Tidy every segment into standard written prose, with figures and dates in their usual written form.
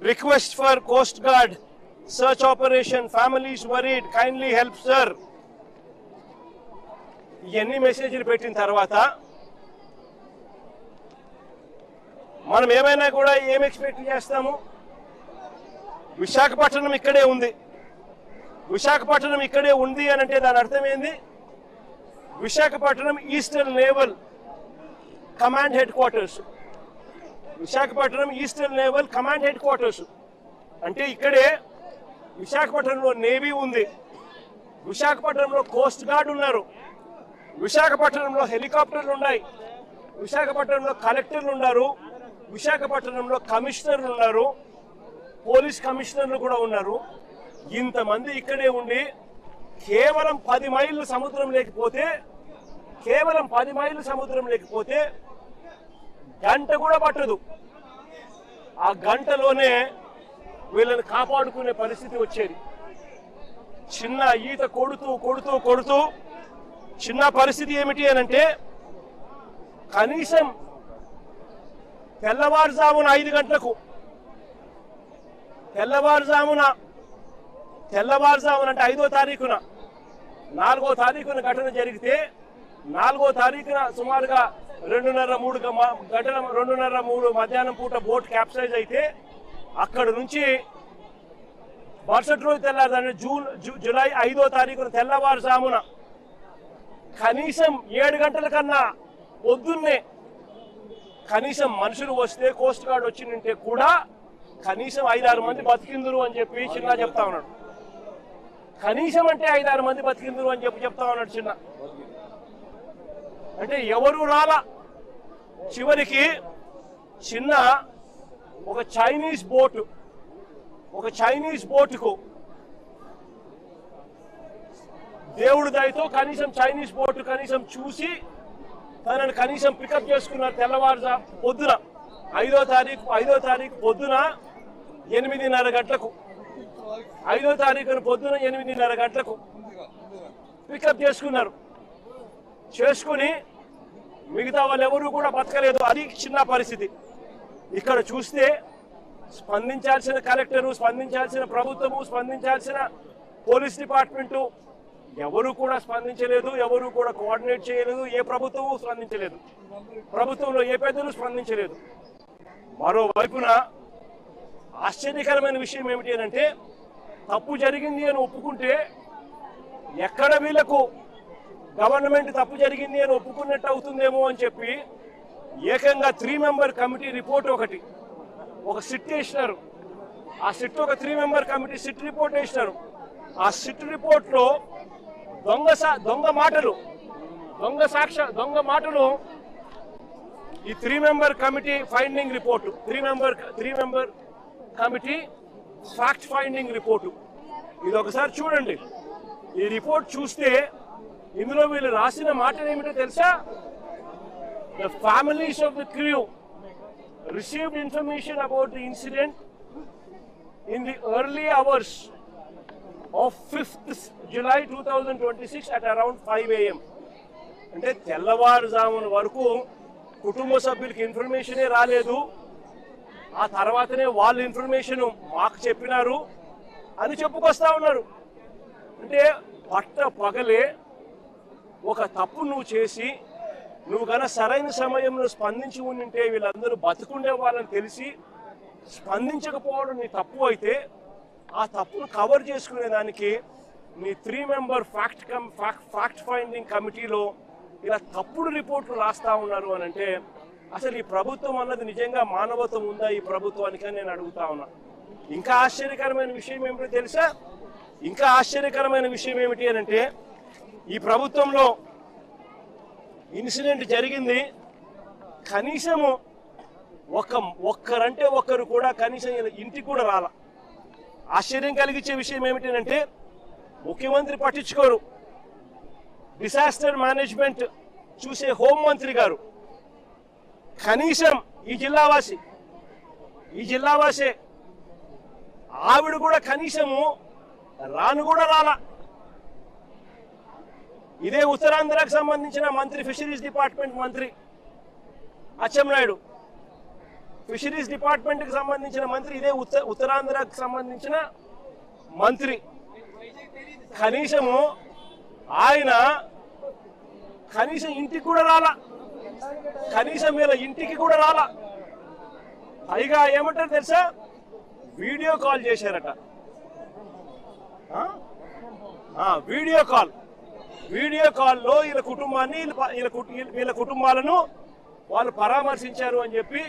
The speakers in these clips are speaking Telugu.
Request for Coast Guard search operation. Families worried. Kindly help, sir. ఇవన్నీ మెసేజ్లు పెట్టిన తర్వాత మనం ఏమైనా కూడా ఏం ఎక్స్పెక్ట్ చేస్తాము? విశాఖపట్నం ఇక్కడే ఉంది. విశాఖపట్నం ఇక్కడే ఉంది అని అంటే దాని అర్థం ఏంది? Visakhapatnam eastern naval command head quarters. Visakhapatnam eastern naval command head quarters అంటే ఇక్కడే విశాఖపట్నంలో నేవీ ఉంది, విశాఖపట్నంలో కోస్ట్ గార్డ్ ఉన్నారు, విశాఖపట్నంలో హెలికాప్టర్లు ఉన్నాయి, విశాఖపట్నంలో కలెక్టర్లు ఉన్నారు, విశాఖపట్నంలో కమిషనర్లు ఉన్నారు, పోలీస్ కమిషనర్లు కూడా ఉన్నారు. ఇంతమంది ఇక్కడే ఉండి కేవలం 10 మైళ్ళు సముద్రం లేకపోతే గంట కూడా పట్టదు. ఆ గంటలోనే వీళ్ళని కాపాడుకునే పరిస్థితి వచ్చేది. చిన్న ఈత కొడుతూ చిన్న పరిస్థితి ఏమిటి అనంటే కనీసం తెల్లవారుజామున 5 గంటలకు తెల్లవారుజామున అంటే 5వ తారీఖున 4వ తారీఖున ఘటన జరిగితే 4వ తారీఖున సుమారుగా 2:30-3 మధ్యాహ్నం పూట బోట్ క్యాప్సైజ్ అయితే అక్కడ నుంచి మరుసటి రోజు తెల్లారు జూలై 5వ తారీఖున తెల్లవారుజామున కనీసం 7 గంటల కన్నా పొద్దున్నే కనీసం మనుషులు వస్తే కోస్ట్ గార్డ్ వచ్చిందంటే కూడా కనీసం 5-6 మంది బతికిందురు అని చెప్పి చిన్న చెప్తా ఉన్నాడు. కనీసం అంటే 5-6 మంది బతికిందురు అని చెప్తా ఉన్నాడు చిన్న. అంటే ఎవరు రాలా. చివరికి చిన్న ఒక చైనీస్ బోటుకు దేవుడి దయతో కనీసం చైనీస్ బోటు కనీసం చూసి తనని కనీసం పికప్ చేసుకున్నారు. తెల్లవారుజాము పొద్దున 5వ తారీఖు పొద్దున 8:30 గంటలకు 5వ తారీఖున పొద్దున 8:30 గంటలకు పికప్ చేసుకుని మిగతా వాళ్ళు ఎవరు కూడా బతకలేదు. అది చిన్న పరిస్థితి. ఇక్కడ చూస్తే స్పందించాల్సిన కలెక్టరు, స్పందించాల్సిన ప్రభుత్వము, స్పందించాల్సిన పోలీస్ డిపార్ట్మెంటు ఎవరు కూడా స్పందించలేదు, ఎవరు కూడా కోఆర్డినేట్ చేయలేదు, ఏ ప్రభుత్వము స్పందించలేదు, ప్రభుత్వంలో ఏ పెద్దలు స్పందించలేదు. మరోవైపున ఆశ్చర్యకరమైన విషయం ఏమిటి అంటే తప్పు జరిగింది అని ఒప్పుకుంటే ఎక్కడ వీళ్లకు గవర్నమెంట్ తప్పు జరిగింది అని ఒప్పుకున్నట్టు అవుతుందేమో అని చెప్పి ఏకంగా 3 మెంబర్ కమిటీ రిపోర్ట్ ఒక సిట్ వేసినారు. ఆ సిట్ ఒక 3 మెంబర్ కమిటీ సిట్ రిపోర్ట్ వేసినారు. ఆ సిట్ రిపోర్ట్ లో దొంగ మాటలు ఈ 3 member committee finding report 3 member committee fact finding report ఇది ఒకసారి చూడండి. ఈ రిపోర్ట్ చూస్తే ఇందులో వీళ్ళు రాసిన మాటలు ఏమిటో తెలుసా? The families of the crew received information about the incident in the early hours of 5th July 2026 at around 5 AM. అంటే తెల్లవారుజామున వరకు కుటుంబ సభ్యులకి ఇన్ఫర్మేషనే రాలేదు. ఆ తర్వాతనే వాళ్ళ ఇన్ఫర్మేషన్ మాకు చెప్పినారు అని చెప్పుకొస్తా ఉన్నారు. అంటే పగలే ఒక తప్పు నువ్వు చేసి నువ్వు కన్నా సరైన సమయంలో స్పందించి ఉంటే వీళ్ళందరూ బతుకుండే వాళ్ళని తెలిసి స్పందించకపోవడం నీ తప్పు అయితే ఆ తప్పును కవర్ చేసుకునే దానికి నీ 3 మెంబర్ ఫ్యాక్ట్ ఫైండింగ్ కమిటీలో ఇలా తప్పుడు రిపోర్ట్లు రాస్తా ఉన్నారు అని అంటే అసలు ఈ ప్రభుత్వం అన్నది నిజంగా మానవత్వం ఉందా ఈ ప్రభుత్వానికి అని నేను అడుగుతా ఉన్నా. ఇంకా ఆశ్చర్యకరమైన విషయం ఏమిటో తెలుసా? ఇంకా ఆశ్చర్యకరమైన విషయం ఏమిటి అని అంటే ఈ ప్రభుత్వంలో ఇన్సిడెంట్ జరిగింది కనీసము ఒక్కరంటే ఒక్కరు కూడా కనీసం ఇంటికి కూడా రాల. ఆశ్చర్యం కలిగించే విషయం ఏమిటంటే ముఖ్యమంత్రి పట్టించుకోరు, డిసాస్టర్ మేనేజ్మెంట్ చూసే హోంమంత్రి గారు కనీసం ఈ జిల్లావాసే ఆవిడ కూడా కనీసము రాను కూడా రాల. ఇదే ఉత్తరాంధ్రకు సంబంధించిన మంత్రి ఫిషరీస్ డిపార్ట్మెంట్ మంత్రి అచ్చెన్నాయుడు ఫిషరీస్ డిపార్ట్మెంట్కి సంబంధించిన మంత్రి, ఇదే ఉత్తరాంధ్రకు సంబంధించిన మంత్రి. కనీసము ఆయన కనీసం ఇంటికి కూడా రాలా, కనీసం వీళ్ళ ఇంటికి కూడా రాలా. పైగా ఏమంటారు తెలుసా, వీడియో కాల్ చేశారట. వీడియో కాల్లో వీళ్ళ కుటుంబాన్ని వీళ్ళ కుటుంబాలను వాళ్ళు పరామర్శించారు అని చెప్పి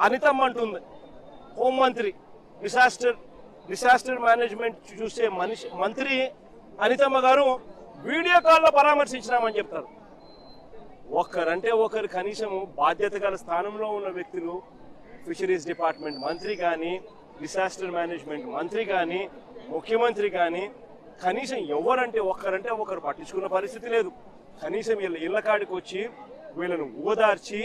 అనితమ్మ అంటుంది. హోంమంత్రి, డిసాస్టర్ మేనేజ్మెంట్ చూసే మంత్రి అనితమ్మ గారు వీడియో కాల్లో పరామర్శించినామని చెప్తారు. ఒకరంటే ఒకరు కనీసం బాధ్యత గల స్థానంలో ఉన్న వ్యక్తులు, ఫిషరీస్ డిపార్ట్మెంట్ మంత్రి కానీ, డిసాస్టర్ మేనేజ్మెంట్ మంత్రి కానీ, ముఖ్యమంత్రి కానీ కనీసం ఎవరంటే ఒకరు పట్టించుకున్న పరిస్థితి లేదు. కనీసం వీళ్ళ ఇళ్ళ కాడికి వచ్చి వీళ్ళను ఓదార్చి